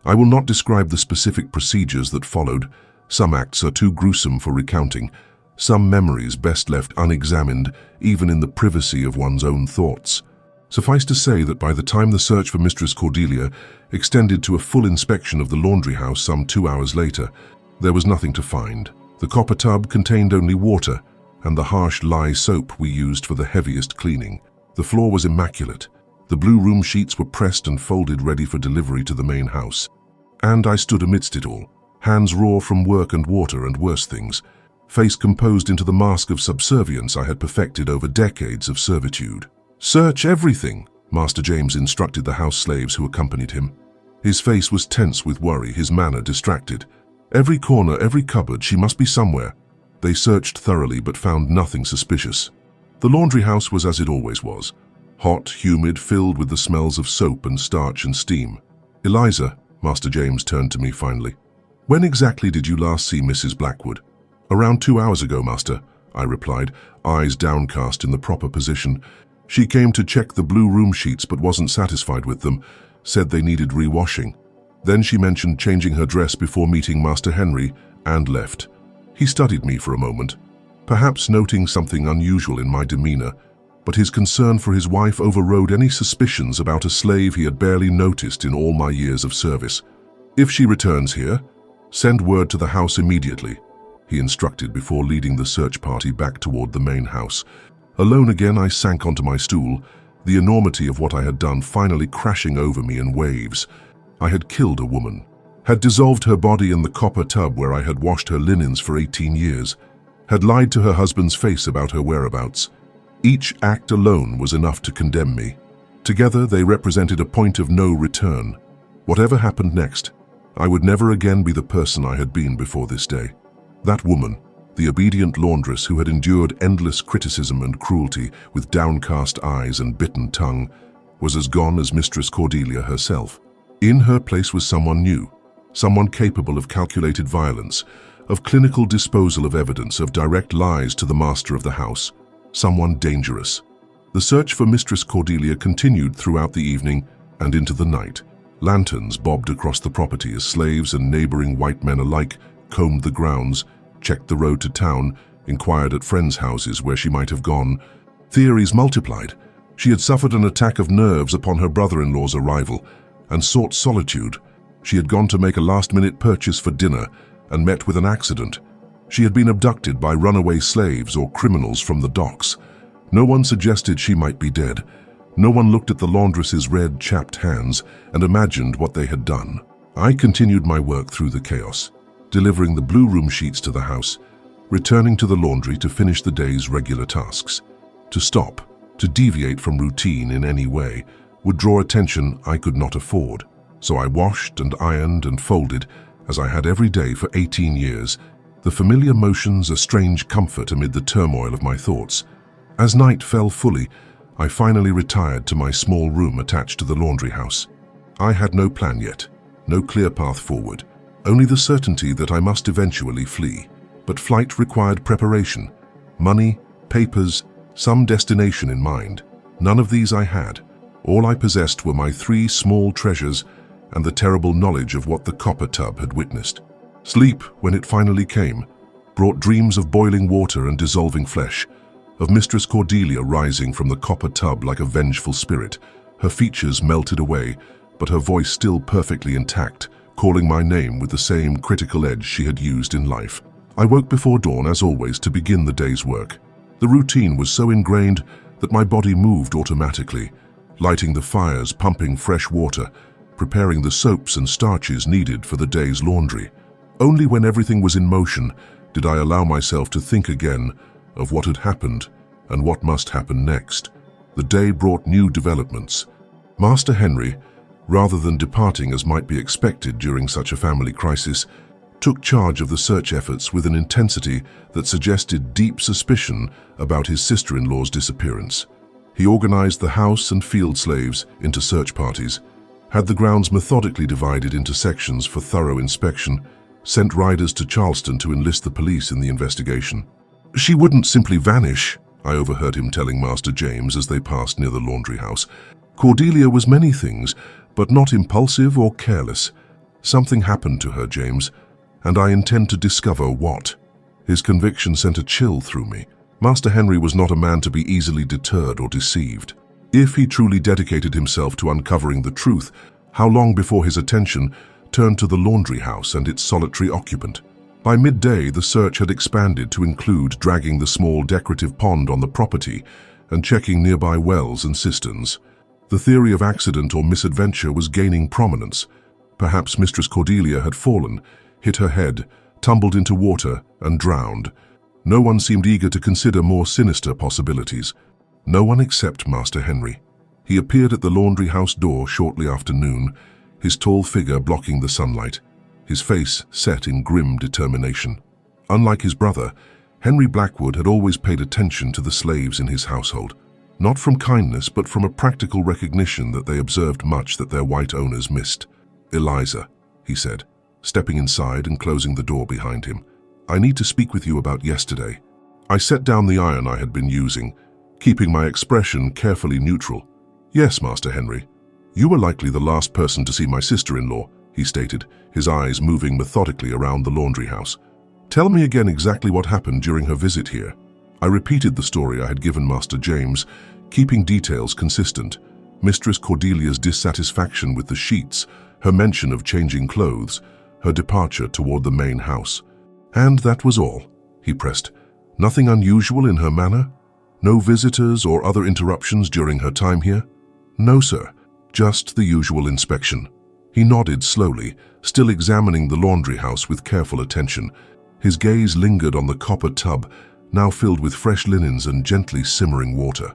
I will not describe the specific procedures that followed. Some acts are too gruesome for recounting, some memories best left unexamined, even in the privacy of one's own thoughts. Suffice to say that by the time the search for Mistress Cordelia extended to a full inspection of the laundry house some 2 hours later, there was nothing to find. The copper tub contained only water and the harsh lye soap we used for the heaviest cleaning. The floor was immaculate. The blue room sheets were pressed and folded ready for delivery to the main house. And I stood amidst it all, hands raw from work and water and worse things, face composed into the mask of subservience I had perfected over decades of servitude. "Search everything," Master James instructed the house slaves who accompanied him. His face was tense with worry, his manner distracted. Every corner, every cupboard, she must be somewhere. They searched thoroughly but found nothing suspicious. The laundry house was as it always was, hot, humid, filled with the smells of soap and starch and steam. "Eliza," Master James turned to me finally, "when exactly did you last see Mrs. Blackwood?" "Around 2 hours ago, Master," I replied, eyes downcast in the proper position. "She came to check the blue room sheets but wasn't satisfied with them, said they needed rewashing. Then she mentioned changing her dress before meeting Master Henry and left." He studied me for a moment, perhaps noting something unusual in my demeanor, but his concern for his wife overrode any suspicions about a slave he had barely noticed in all my years of service. "If she returns here, send word to the house immediately," he instructed before leading the search party back toward the main house. Alone again, I sank onto my stool, the enormity of what I had done finally crashing over me in waves. I had killed a woman, had dissolved her body in the copper tub where I had washed her linens for 18 years, had lied to her husband's face about her whereabouts. Each act alone was enough to condemn me. Together, they represented a point of no return. Whatever happened next, I would never again be the person I had been before this day. That woman, the obedient laundress who had endured endless criticism and cruelty with downcast eyes and bitten tongue, was as gone as Mistress Cordelia herself. In her place was someone new, someone capable of calculated violence, of clinical disposal of evidence, of direct lies to the master of the house, someone dangerous. The search for Mistress Cordelia continued throughout the evening and into the night. Lanterns bobbed across the property as slaves and neighboring white men alike combed the grounds, checked the road to town, inquired at friends' houses where she might have gone. Theories multiplied. She had suffered an attack of nerves upon her brother-in-law's arrival and sought solitude. She had gone to make a last-minute purchase for dinner and met with an accident. She had been abducted by runaway slaves or criminals from the docks. No one suggested she might be dead. No one looked at the laundress's red, chapped hands and imagined what they had done. I continued my work through the chaos, delivering the blue room sheets to the house, returning to the laundry to finish the day's regular tasks. To stop, to deviate from routine in any way, would draw attention I could not afford. So I washed and ironed and folded, as I had every day for 18 years, the familiar motions a strange comfort amid the turmoil of my thoughts. As night fell fully, I finally retired to my small room attached to the laundry house. I had no plan yet, no clear path forward, only the certainty that I must eventually flee. But flight required preparation, money, papers, some destination in mind. None of these I had. All I possessed were my 3 small treasures and the terrible knowledge of what the copper tub had witnessed. Sleep, when it finally came, brought dreams of boiling water and dissolving flesh, of Mistress Cordelia rising from the copper tub like a vengeful spirit. Her features melted away, but her voice still perfectly intact, calling my name with the same critical edge she had used in life. I woke before dawn, as always, to begin the day's work. The routine was so ingrained that my body moved automatically, lighting the fires, pumping fresh water, preparing the soaps and starches needed for the day's laundry. Only when everything was in motion did I allow myself to think again of what had happened and what must happen next. The day brought new developments. Master Henry, rather than departing as might be expected during such a family crisis, took charge of the search efforts with an intensity that suggested deep suspicion about his sister-in-law's disappearance. He organized the house and field slaves into search parties, had the grounds methodically divided into sections for thorough inspection, sent riders to Charleston to enlist the police in the investigation. "She wouldn't simply vanish," I overheard him telling Master James as they passed near the laundry house. "Cordelia was many things, but not impulsive or careless. Something happened to her, James, and I intend to discover what." His conviction sent a chill through me. Master Henry was not a man to be easily deterred or deceived. If he truly dedicated himself to uncovering the truth, how long before his attention turned to the laundry house and its solitary occupant? By midday, the search had expanded to include dragging the small decorative pond on the property and checking nearby wells and cisterns. The theory of accident or misadventure was gaining prominence. Perhaps Mistress Cordelia had fallen, hit her head, tumbled into water, and drowned. No one seemed eager to consider more sinister possibilities. No one except Master Henry. He appeared at the laundry house door shortly after noon, his tall figure blocking the sunlight, his face set in grim determination. Unlike his brother, Henry Blackwood had always paid attention to the slaves in his household, not from kindness but from a practical recognition that they observed much that their white owners missed. "Eliza," he said, stepping inside and closing the door behind him, "I need to speak with you about yesterday." I set down the iron I had been using, keeping my expression carefully neutral. "Yes, Master Henry. You were likely the last person to see my sister-in-law," he stated, his eyes moving methodically around the laundry house. "Tell me again exactly what happened during her visit here." I repeated the story I had given Master James, keeping details consistent. Mistress Cordelia's dissatisfaction with the sheets, her mention of changing clothes, her departure toward the main house. "And that was all," he pressed. "Nothing unusual in her manner? No visitors or other interruptions during her time here?" "No, sir. Just the usual inspection." He nodded slowly, still examining the laundry house with careful attention. His gaze lingered on the copper tub, now filled with fresh linens and gently simmering water.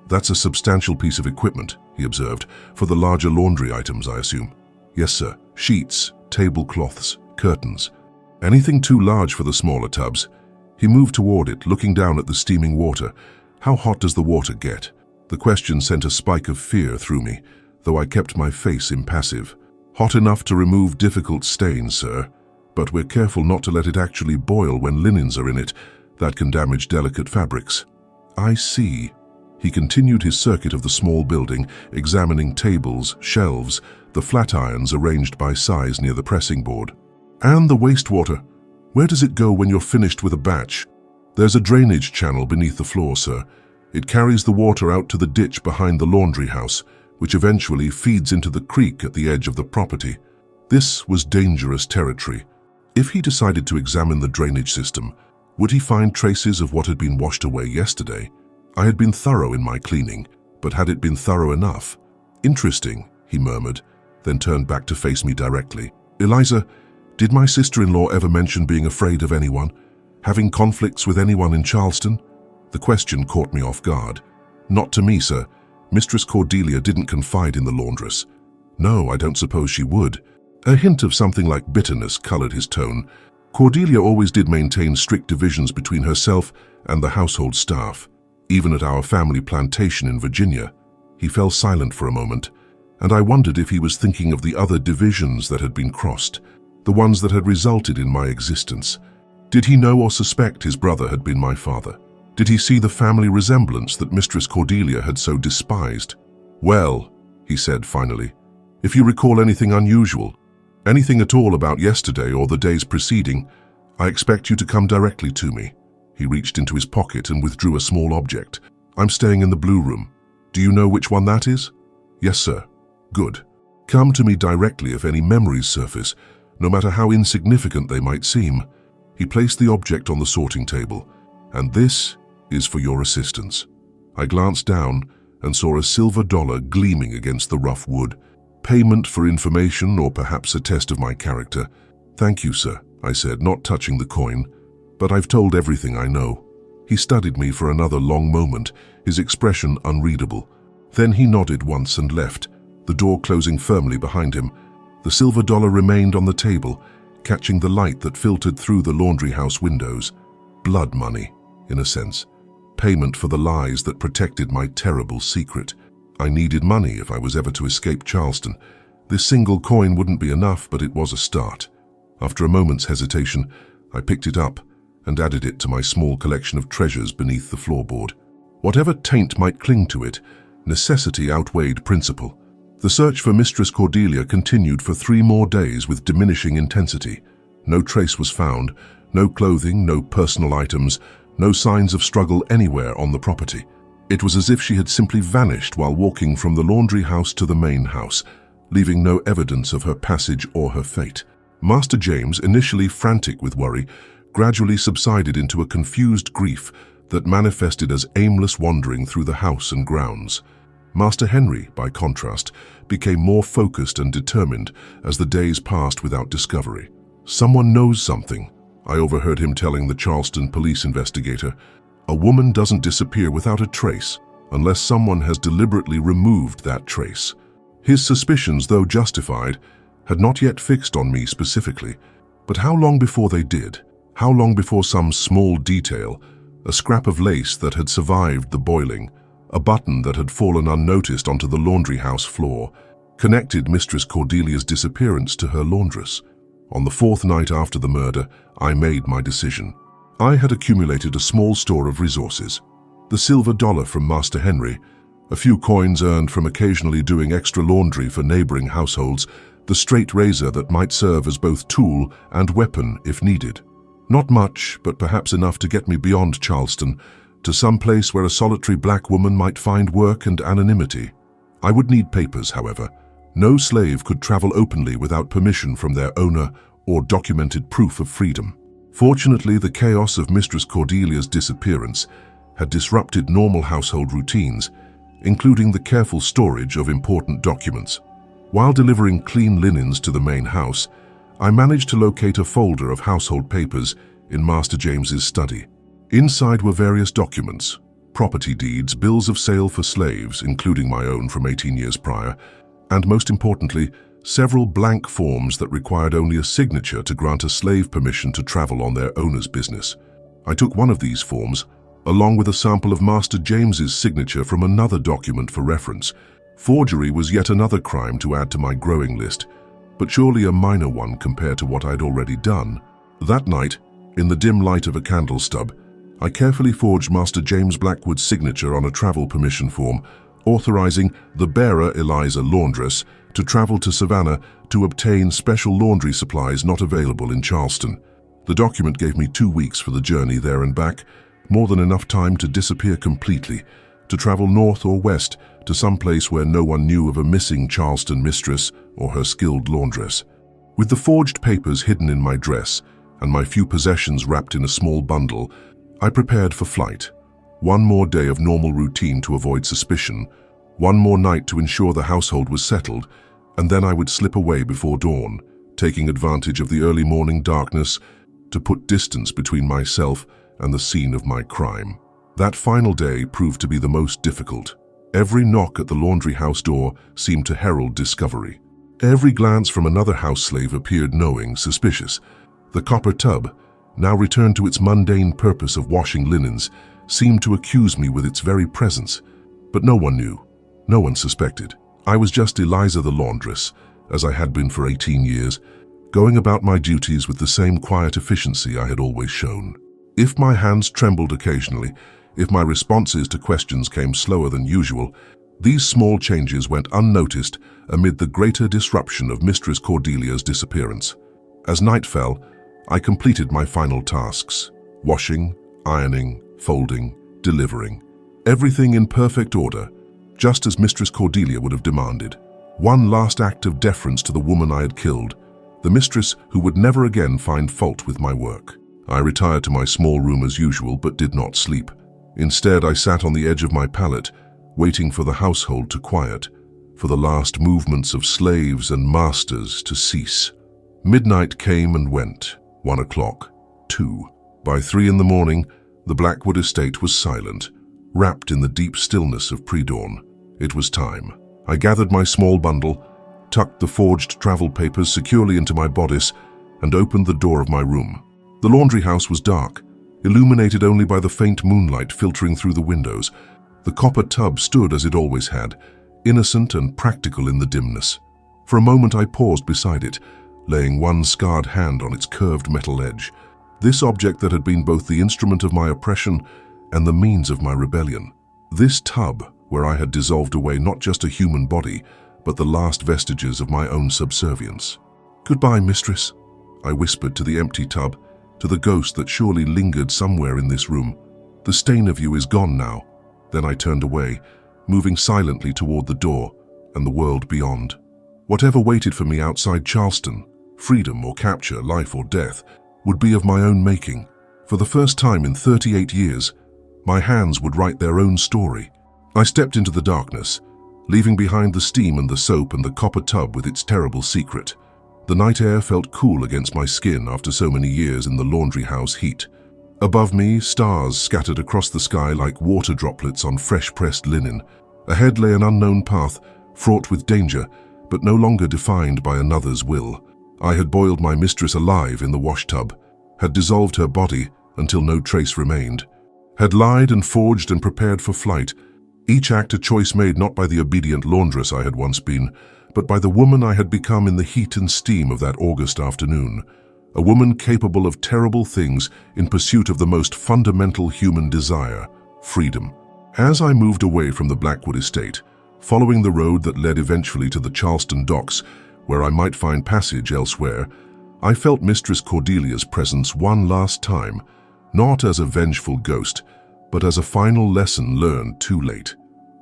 "That's a substantial piece of equipment," he observed, "for the larger laundry items, I assume." "Yes, sir. Sheets, tablecloths, curtains. Anything too large for the smaller tubs." He moved toward it, looking down at the steaming water. "How hot does the water get?" The question sent a spike of fear through me, though I kept my face impassive. "Hot enough to remove difficult stains, sir. But we're careful not to let it actually boil when linens are in it. That can damage delicate fabrics." "I see." He continued his circuit of the small building, examining tables, shelves, the flat irons arranged by size near the pressing board. "And the wastewater. Where does it go when you're finished with a batch?" "There's a drainage channel beneath the floor, sir. It carries the water out to the ditch behind the laundry house, which eventually feeds into the creek at the edge of the property." This was dangerous territory. If he decided to examine the drainage system, would he find traces of what had been washed away yesterday? I had been thorough in my cleaning, but had it been thorough enough? "Interesting," he murmured, then turned back to face me directly. "Eliza, did my sister-in-law ever mention being afraid of anyone? Having conflicts with anyone in Charleston?" The question caught me off guard. "Not to me, sir. Mistress Cordelia didn't confide in the laundress." "No, I don't suppose she would." A hint of something like bitterness colored his tone. "Cordelia always did maintain strict divisions between herself and the household staff, even at our family plantation in Virginia." He fell silent for a moment, and I wondered if he was thinking of the other divisions that had been crossed, the ones that had resulted in my existence. Did he know or suspect his brother had been my father? Did he see the family resemblance that Mistress Cordelia had so despised? "Well," he said finally, "if you recall anything unusual, anything at all about yesterday or the days preceding, I expect you to come directly to me." He reached into his pocket and withdrew a small object. "I'm staying in the blue room. Do you know which one that is?" "Yes, sir." "Good. Come to me directly if any memories surface, no matter how insignificant they might seem." He placed the object on the sorting table. "And this is for your assistance." I glanced down and saw a silver dollar gleaming against the rough wood. Payment for information or perhaps a test of my character. "Thank you, sir," I said, not touching the coin. "But I've told everything I know." He studied me for another long moment, his expression unreadable. Then he nodded once and left, the door closing firmly behind him. The silver dollar remained on the table, catching the light that filtered through the laundry house windows. Blood money, in a sense. Payment for the lies that protected my terrible secret. I needed money if I was ever to escape Charleston. This single coin wouldn't be enough, but it was a start. After a moment's hesitation, I picked it up and added it to my small collection of treasures beneath the floorboard. Whatever taint might cling to it, necessity outweighed principle. The search for Mistress Cordelia continued for 3 more days with diminishing intensity. No trace was found, no clothing, no personal items, no signs of struggle anywhere on the property. It was as if she had simply vanished while walking from the laundry house to the main house, leaving no evidence of her passage or her fate. Master James, initially frantic with worry, gradually subsided into a confused grief that manifested as aimless wandering through the house and grounds. Master Henry, by contrast, became more focused and determined as the days passed without discovery. "Someone knows something," I overheard him telling the Charleston police investigator. "A woman doesn't disappear without a trace, unless someone has deliberately removed that trace." His suspicions, though justified, had not yet fixed on me specifically. But how long before they did? How long before some small detail, a scrap of lace that had survived the boiling, a button that had fallen unnoticed onto the laundry house floor, connected Mistress Cordelia's disappearance to her laundress? On the 4th night after the murder, I made my decision. I had accumulated a small store of resources. The silver dollar from Master Henry, a few coins earned from occasionally doing extra laundry for neighboring households, the straight razor that might serve as both tool and weapon if needed. Not much, but perhaps enough to get me beyond Charleston, to some place where a solitary black woman might find work and anonymity. I would need papers, however. No slave could travel openly without permission from their owner or documented proof of freedom. Fortunately, the chaos of Mistress Cordelia's disappearance had disrupted normal household routines, including the careful storage of important documents. While delivering clean linens to the main house, I managed to locate a folder of household papers in Master James's study. Inside were various documents, property deeds, bills of sale for slaves, including my own from 18 years prior, and most importantly, several blank forms that required only a signature to grant a slave permission to travel on their owner's business. I took one of these forms, along with a sample of Master James's signature from another document for reference. Forgery was yet another crime to add to my growing list, but surely a minor one compared to what I'd already done. That night, in the dim light of a candle stub, I carefully forged Master James Blackwood's signature on a travel permission form, authorizing the bearer, Eliza Laundress, to travel to Savannah to obtain special laundry supplies not available in Charleston. The document gave me 2 weeks for the journey there and back, more than enough time to disappear completely, to travel north or west to some place where no one knew of a missing Charleston mistress or her skilled laundress. With the forged papers hidden in my dress and my few possessions wrapped in a small bundle, I prepared for flight. One more day of normal routine to avoid suspicion, one more night to ensure the household was settled, and then I would slip away before dawn, taking advantage of the early morning darkness to put distance between myself and the scene of my crime. That final day proved to be the most difficult. Every knock at the laundry house door seemed to herald discovery. Every glance from another house slave appeared knowing, suspicious. The copper tub, now returned to its mundane purpose of washing linens, seemed to accuse me with its very presence. But no one knew. No one suspected. I was just Eliza the laundress, as I had been for 18 years, going about my duties with the same quiet efficiency I had always shown. If my hands trembled occasionally, if my responses to questions came slower than usual, these small changes went unnoticed amid the greater disruption of Mistress Cordelia's disappearance. As night fell, I completed my final tasks: washing, ironing, folding, delivering. Everything in perfect order, just as Mistress Cordelia would have demanded. One last act of deference to the woman I had killed, the mistress who would never again find fault with my work. I retired to my small room as usual, but did not sleep. Instead, I sat on the edge of my pallet, waiting for the household to quiet, for the last movements of slaves and masters to cease. Midnight came and went. 1 o'clock, 2. By 3 in the morning, the Blackwood estate was silent, wrapped in the deep stillness of pre-dawn. It was time. I gathered my small bundle, tucked the forged travel papers securely into my bodice, and opened the door of my room. The laundry house was dark, illuminated only by the faint moonlight filtering through the windows. The copper tub stood as it always had, innocent and practical in the dimness. For a moment I paused beside it, laying one scarred hand on its curved metal edge. This object that had been both the instrument of my oppression and the means of my rebellion. This tub, where I had dissolved away not just a human body, but the last vestiges of my own subservience. "Goodbye, mistress," I whispered to the empty tub, to the ghost that surely lingered somewhere in this room. "The stain of you is gone now." Then I turned away, moving silently toward the door and the world beyond. Whatever waited for me outside Charleston, freedom or capture, life or death, would be of my own making. For the first time in 38 years, my hands would write their own story. I stepped into the darkness, leaving behind the steam and the soap and the copper tub with its terrible secret. The night air felt cool against my skin after so many years in the laundry house heat. Above me, stars scattered across the sky like water droplets on fresh-pressed linen. Ahead lay an unknown path, fraught with danger, but no longer defined by another's will. I had boiled my mistress alive in the washtub, had dissolved her body until no trace remained, had lied and forged and prepared for flight, each act a choice made not by the obedient laundress I had once been, but by the woman I had become in the heat and steam of that August afternoon. A woman capable of terrible things in pursuit of the most fundamental human desire, freedom. As I moved away from the Blackwood estate, following the road that led eventually to the Charleston docks, where I might find passage elsewhere, I felt Mistress Cordelia's presence one last time, not as a vengeful ghost, but as a final lesson learned too late,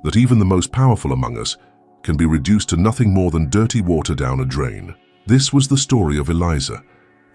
that even the most powerful among us can be reduced to nothing more than dirty water down a drain. This was the story of Eliza,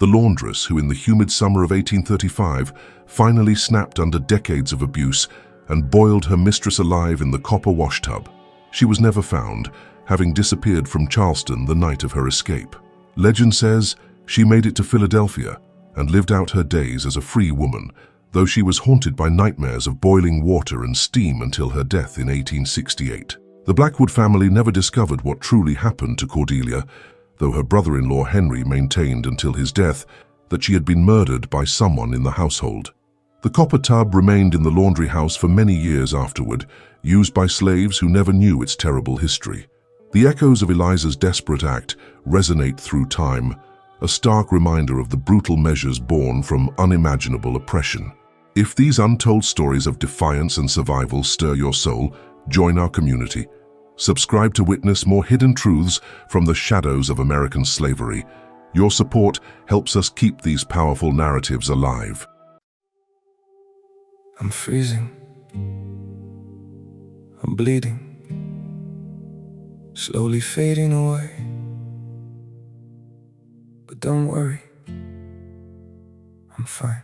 the laundress who in the humid summer of 1835 finally snapped under decades of abuse and boiled her mistress alive in the copper washtub. She was never found, having disappeared from Charleston the night of her escape. Legend says she made it to Philadelphia and lived out her days as a free woman, though she was haunted by nightmares of boiling water and steam until her death in 1868. The Blackwood family never discovered what truly happened to Cordelia, though her brother-in-law Henry maintained until his death that she had been murdered by someone in the household. The copper tub remained in the laundry house for many years afterward, used by slaves who never knew its terrible history. The echoes of Eliza's desperate act resonate through time, a stark reminder of the brutal measures born from unimaginable oppression. If these untold stories of defiance and survival stir your soul, join our community. Subscribe to witness more hidden truths from the shadows of American slavery. Your support helps us keep these powerful narratives alive. I'm freezing. I'm bleeding. Slowly fading away. But don't worry. I'm fine.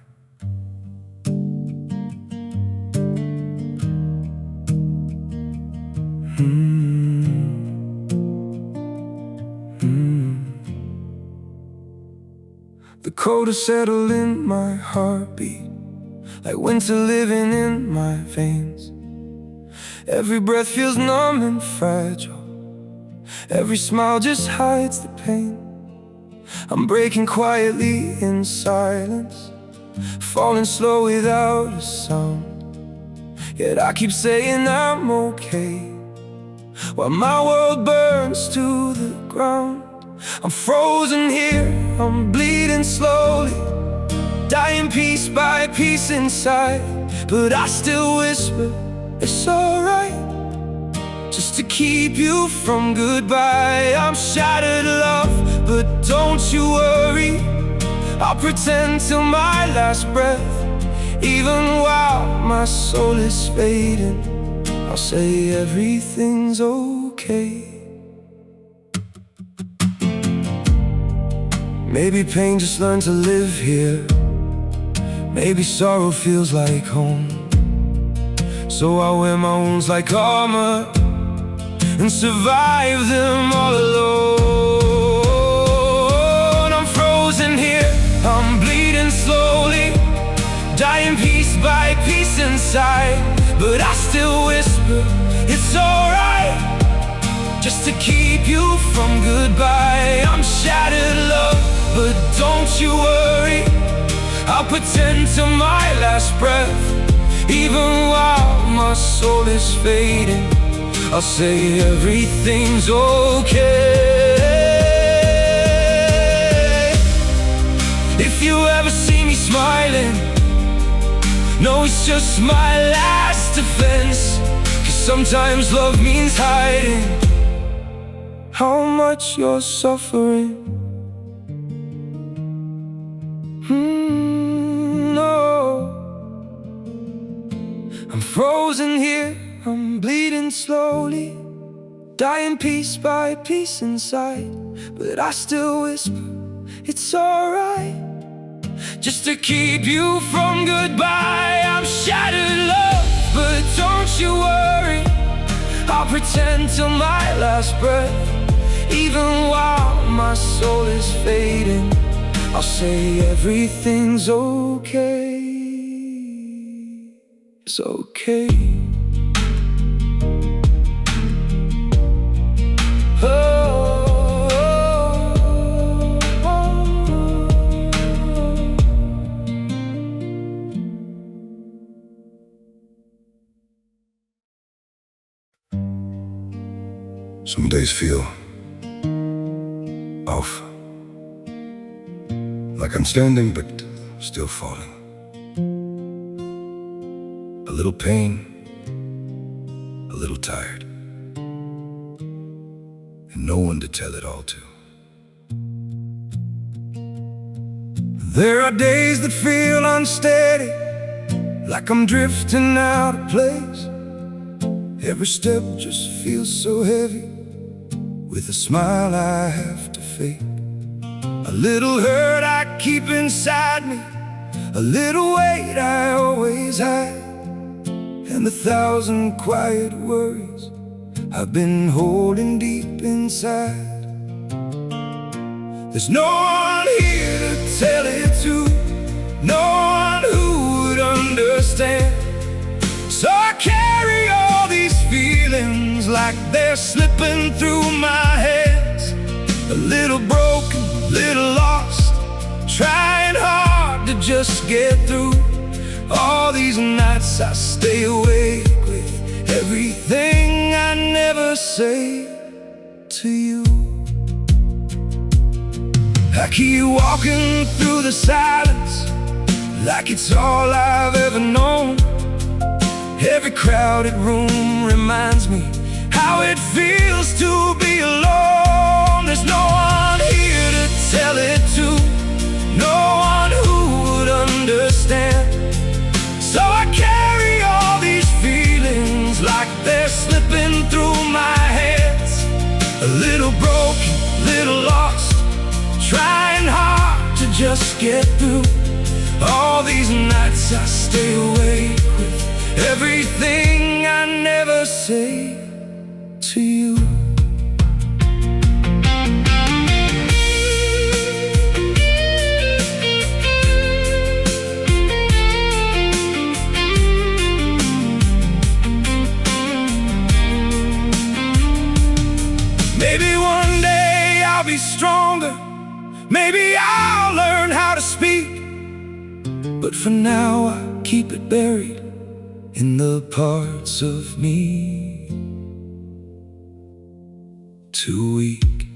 The cold has settled in my heartbeat, like winter living in my veins. Every breath feels numb and fragile. Every smile just hides the pain. I'm breaking quietly in silence, falling slow without a sound. Yet I keep saying I'm okay, while my world burns to the ground. I'm frozen here, I'm bleeding slowly, dying piece by piece inside. But I still whisper, it's alright, just to keep you from goodbye. I'm shattered, love, but don't you worry. I'll pretend till my last breath, even while my soul is fading. I'll say everything's okay. Maybe pain just learned to live here. Maybe sorrow feels like home. So I wear my wounds like armor and survive them all alone. I'm frozen here, I'm bleeding slowly, dying piece by piece inside. But I still whisper, it's alright, just to keep you from goodbye. I'm shattered, love, but don't you worry. I'll pretend till my last breath, even while my soul is fading. I'll say everything's okay. If you ever see me smiling, no, it's just my last defense. 'Cause sometimes love means hiding. how much you're suffering. No, I'm frozen here, I'm bleeding slowly, dying piece by piece inside. But I still whisper, it's alright, just to keep you from goodbye. I'm shattered, love, but don't you worry, I'll pretend till my last breath. Even while my soul is fading, I'll say everything's okay. It's okay. Some days feel off, like I'm standing but still falling. A little pain, a little tired, and no one to tell it all to. There are days that feel unsteady, like I'm drifting out of place. Every step just feels so heavy, with a smile I have to fake. A little hurt I keep inside me, a little weight I always hide, and 1,000 quiet worries I've been holding deep inside. There's no one here to tell it to, no one who would understand. So I carry all these feelings like they're slipping through my hands. A little broken, little lost, trying hard to just get through. All these nights I stay awake with everything I never say to you. I keep walking through the silence like it's all I've ever known. Every crowded room reminds me how it feels to be alone. There's no one here to tell it to, no one who would understand. So I carry all these feelings like they're slipping through my hands. A little broken, little lost, trying hard to just get through. All these nights I stay awake with everything I never say to you. Maybe one day I'll be stronger, maybe I'll learn how to speak, but for now I keep it buried in the parts of me too weak.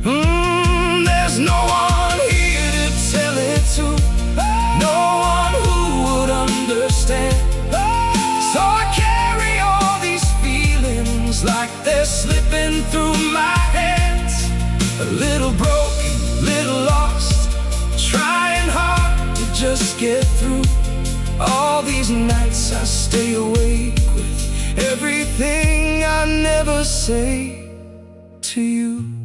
There's no one here to tell it to, no one who would understand. So I carry all these feelings like they're slipping through my hands. A little broken, little lost, trying hard to just get through. All these nights I stay awake with everything I never say to you.